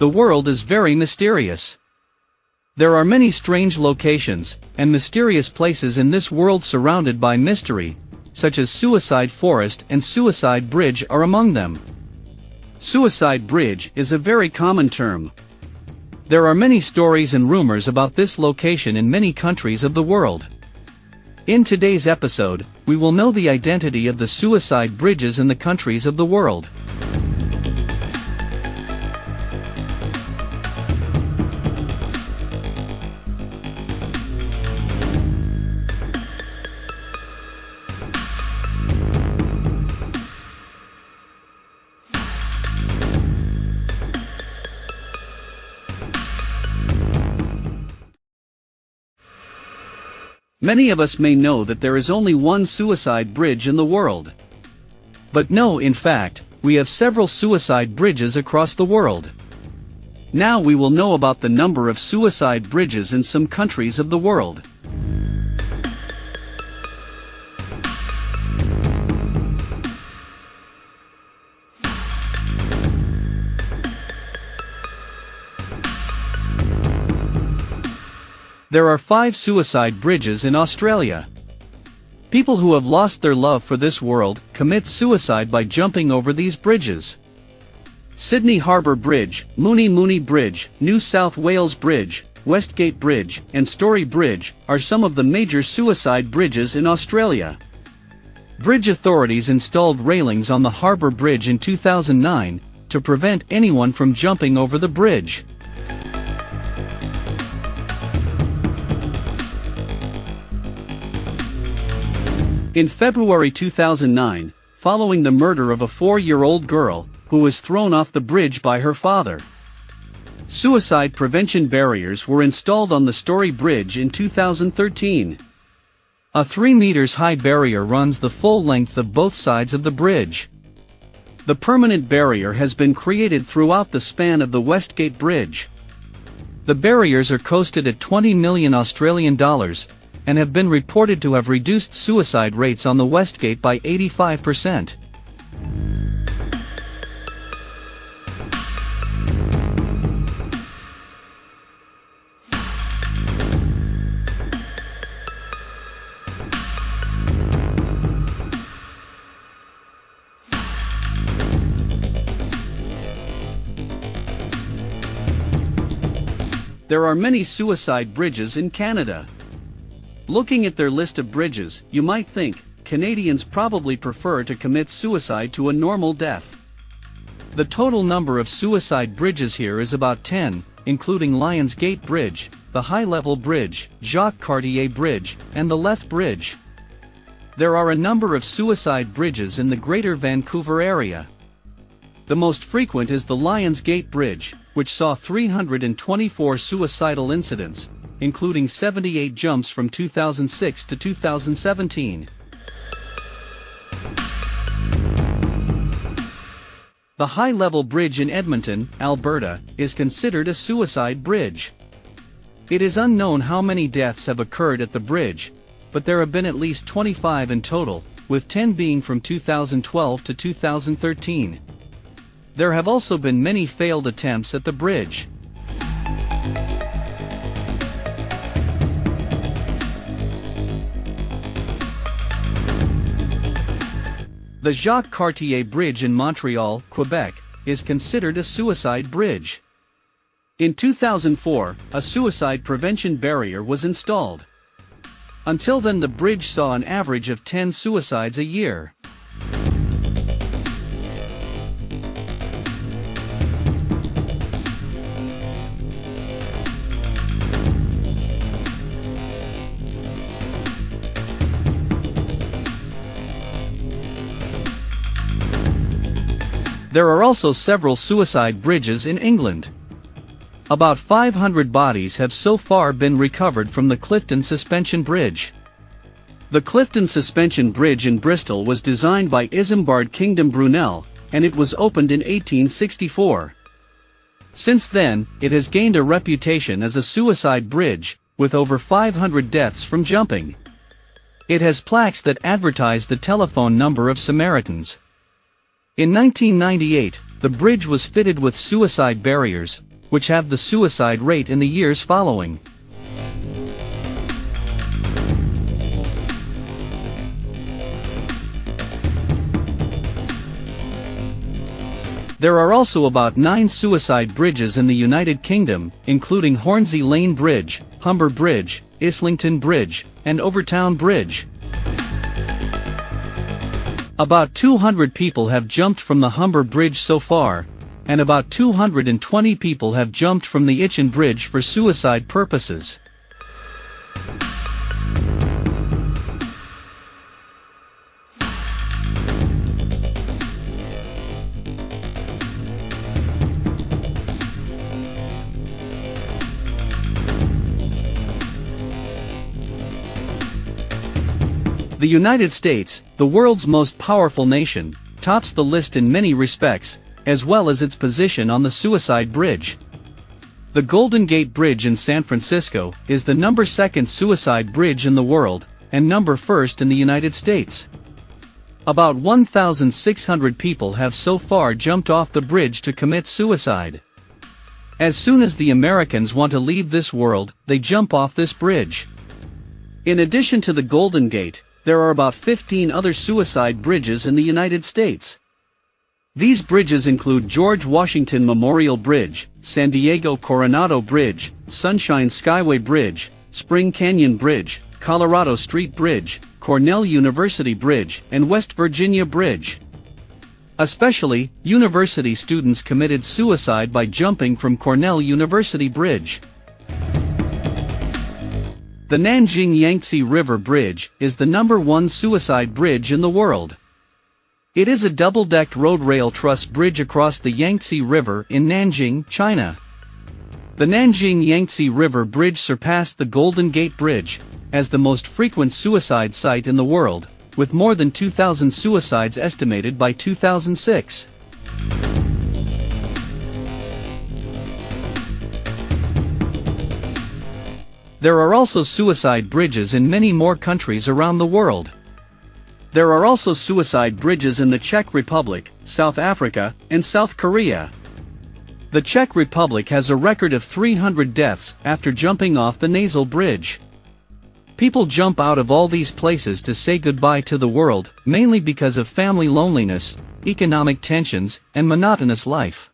The world is very mysterious. There are many strange locations and mysterious places in this world surrounded by mystery, such as Suicide Forest and Suicide Bridge are among them. Suicide Bridge is a very common term. There are many stories and rumors about this location in many countries of the world. In today's episode, we will know the identity of the suicide bridges in the countries of the world. Many of us may know that there is only one suicide bridge in the world. But no, in fact, we have several suicide bridges across the world. Now we will know about the number of suicide bridges in some countries of the world. There are 5 suicide bridges in Australia. People who have lost their love for this world commit suicide by jumping over these bridges. Sydney Harbour Bridge, Mooney Bridge, New South Wales Bridge, Westgate Bridge, and Story Bridge are some of the major suicide bridges in Australia. Bridge authorities installed railings on the Harbour Bridge in 2009 to prevent anyone from jumping over the bridge. In February 2009, following the murder of a 4-year-old girl who was thrown off the bridge by her father, suicide prevention barriers were installed on the Story Bridge in 2013. A 3 meters high barrier runs the full length of both sides of the bridge. The permanent barrier has been created throughout the span of the Westgate Bridge. The barriers are costed at $20 million Australian dollars, and have been reported to have reduced suicide rates on the Westgate by 85%. There are many suicide bridges in Canada. Looking at their list of bridges, you might think Canadians probably prefer to commit suicide to a normal death. The total number of suicide bridges here is about 10, including Lions Gate Bridge, the High Level Bridge, Jacques Cartier Bridge, and the Leth Bridge. There are a number of suicide bridges in the Greater Vancouver area. The most frequent is the Lions Gate Bridge, which saw 324 suicidal incidents, including 78 jumps from 2006 to 2017. The High Level Bridge in Edmonton, Alberta, is considered a suicide bridge. It is unknown how many deaths have occurred at the bridge, but there have been at least 25 in total, with 10 being from 2012 to 2013. There have also been many failed attempts at the bridge. The Jacques Cartier Bridge in Montreal, Quebec, is considered a suicide bridge. In 2004, a suicide prevention barrier was installed. Until then, the bridge saw an average of 10 suicides a year. There are also several suicide bridges in England. About 500 bodies have so far been recovered from the Clifton Suspension Bridge. The Clifton Suspension Bridge in Bristol was designed by Isambard Kingdom Brunel, and it was opened in 1864. Since then, it has gained a reputation as a suicide bridge, with over 500 deaths from jumping. It has plaques that advertise the telephone number of Samaritans. In 1998, the bridge was fitted with suicide barriers, which have the suicide rate in the years following. There are also about 9 suicide bridges in the United Kingdom, including Hornsey Lane Bridge, Humber Bridge, Islington Bridge, and Overtown Bridge. About 200 people have jumped from the Humber Bridge so far, and about 220 people have jumped from the Itchen Bridge for suicide purposes. The United States, the world's most powerful nation, tops the list in many respects, as well as its position on the suicide bridge. The Golden Gate Bridge in San Francisco is the number 2nd suicide bridge in the world, and number 1st in the United States. About 1,600 people have so far jumped off the bridge to commit suicide. As soon as the Americans want to leave this world, they jump off this bridge. In addition to the Golden Gate, there are about 15 other suicide bridges in the United States. These bridges include George Washington Memorial Bridge, San Diego Coronado Bridge, Sunshine Skyway Bridge, Spring Canyon Bridge, Colorado Street Bridge, Cornell University Bridge, and West Virginia Bridge. Especially, university students committed suicide by jumping from Cornell University Bridge. The Nanjing Yangtze River Bridge is the number 1 suicide bridge in the world. It is a double-decked road rail truss bridge across the Yangtze River in Nanjing, China. The Nanjing Yangtze River Bridge surpassed the Golden Gate Bridge as the most frequent suicide site in the world, with more than 2,000 suicides estimated by 2006. There are also suicide bridges in many more countries around the world. There are also suicide bridges in the Czech Republic, South Africa, and South Korea. The Czech Republic has a record of 300 deaths after jumping off the Nasal Bridge. People jump out of all these places to say goodbye to the world, mainly because of family loneliness, economic tensions, and monotonous life.